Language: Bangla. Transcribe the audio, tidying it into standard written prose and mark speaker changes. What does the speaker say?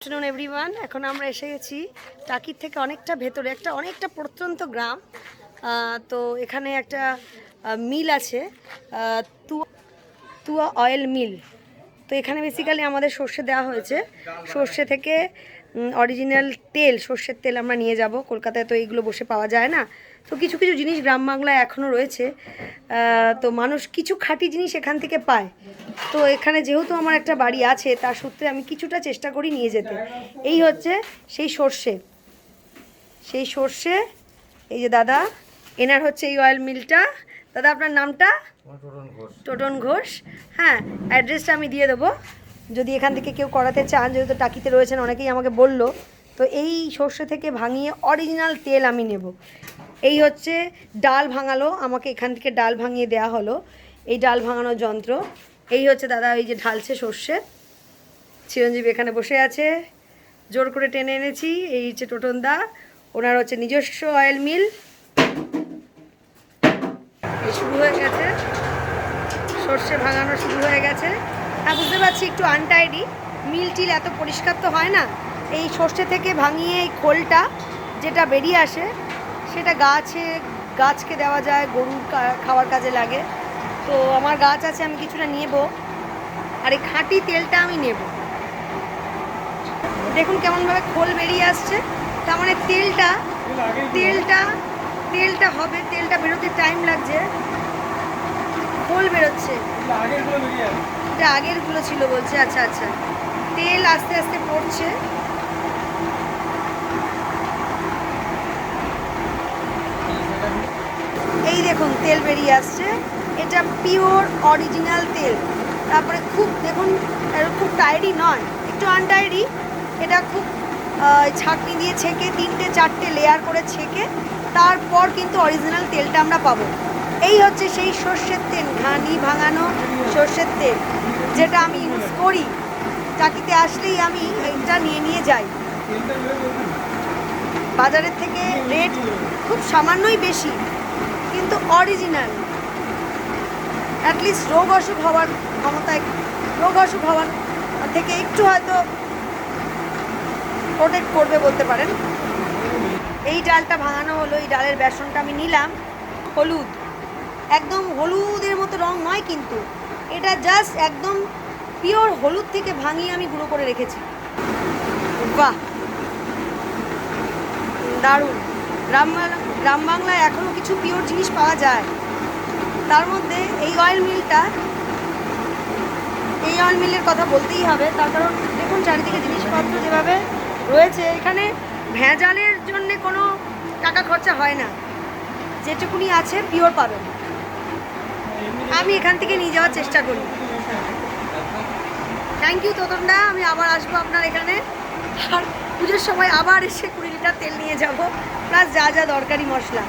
Speaker 1: Afternoon everyone. এখন আমরা এসে গেছি টাকির থেকে অনেকটা ভেতরে, অনেকটা প্রত্যন্ত গ্রাম। তো এখানে একটা মিল আছে, তুয়া অয়েল মিল। তো এখানে বেসিক্যালি আমাদের সর্ষে দেওয়া হয়েছে। সর্ষে থেকে অরিজিনাল তেল, সর্ষের তেল আমরা নিয়ে যাব। কলকাতায় তো এইগুলো বসে পাওয়া যায় না। তো কিছু কিছু জিনিস গ্রাম বাংলায় এখনও রয়েছে। তো মানুষ কিছু খাঁটি জিনিস এখান থেকে পায়। তো এখানে যেহেতু আমার একটা বাড়ি আছে, তার সূত্রে আমি কিছুটা চেষ্টা করি নিয়ে যেতে। এই হচ্ছে সেই সর্ষে, এই যে দাদা, এনার হচ্ছে এই অয়েল মিলটা। দাদা, আপনার নামটা? টোটন ঘোষ। হ্যাঁ, অ্যাড্রেসটা আমি দিয়ে দেবো যদি এখান থেকে কেউ করাতে চান। যেহেতু টাকিতে রয়েছেন, অনেকেই আমাকে বললো। তো এই সর্ষে থেকে ভাঙিয়ে অরিজিনাল তেল আমি নেব। এই হচ্ছে ডাল ভাঙালো, আমাকে এখান থেকে ডাল ভাঙিয়ে দেওয়া হলো। এই ডাল ভাঙানোর যন্ত্র। এই হচ্ছে দাদা, এই যে ঢালছে সর্ষে। চিরঞ্জীব এখানে বসে আছে, জোর করে টেনে এনেছি। এই হচ্ছে টোটন দা, ওনার হচ্ছে নিজস্ব অয়েল মিল। শুরু হয়ে গেছে, সর্ষে ভাঙানো শুরু হয়ে গেছে। হ্যাঁ, বুঝতে পারছি একটু আনটাইডি, মিল টিল এত পরিষ্কার তো হয় না। এই সর্ষে থেকে ভাঙিয়ে এই খোলটা যেটা বেরিয়ে আসে, সেটা গাছকে দেওয়া যায়, গরুর খাওয়ার কাজে লাগে। তো আমার গাছ আছে, আমি কিছুটা নেব। আর এই খাঁটি তেলটা আমি নেব। দেখুন কেমনভাবে খোল বেরিয়ে আসছে। তার মানে তেলটা হবে, তেলটা বেরোতে টাইম লাগছে। খোল বেরোচ্ছে, এটা আগেরগুলো ছিল বলছে। আচ্ছা আচ্ছা, তেল আস্তে আস্তে পড়ছে। এই দেখুন তেল বেরিয়ে আসছে, এটা পিওর অরিজিনাল তেল। তারপরে খুব দেখুন, খুব টাইডি নয়, একটু আনটাইডি। এটা খুব ছাঁকনি দিয়ে ছেঁকে 3-4টে লেয়ার করে ছেঁকে তারপর কিন্তু অরিজিনাল তেলটা আমরা পাবো। এই হচ্ছে সেই সর্ষের তেল, ঘানি ভাঙানো সর্ষের তেল, যেটা আমি ইউজ করি। টাকিতে আসলেই আমি এটা নিয়ে যাই। বাজারের থেকে রেট খুব সামান্যই বেশি, কিন্তু অরিজিনাল। অ্যাটলিস্ট রোগ অসুখ হওয়ার থেকে একটু হয়তো প্রোটেক্ট করবে বলতে পারেন। এই ডালটা ভাঙানো হলো, এই ডালের বেসনটা আমি নিলাম। হলুদ, একদম হলুদের মতো রং নয়, কিন্তু এটা জাস্ট একদম পিওর হলুদ থেকে ভাঙিয়ে আমি গুঁড়ো করে রেখেছি। বাহ, দারুণ। গ্রাম বাংলায় এখনও কিছু পিওর জিনিস পাওয়া যায়। তার মধ্যে এই অয়েল মিলের কথা বলতেই হবে। তার কারণ দেখুন চারিদিকে জিনিসপত্র যেভাবে রয়েছে, এখানে ভেজালের জন্যে কোনো টাকা খরচা হয় না। যেটুকুনি আছে পিওর পাবেন। আমি এখান থেকে নিয়ে যাওয়ার চেষ্টা করি। থ্যাংক ইউ তোতনদা, আমি আবার আসবো আপনার এখানে। আর পুজোর সময় আবার এসে 20 লিটার তেল নিয়ে যাব, প্লাস যা যা দরকারি মশলা।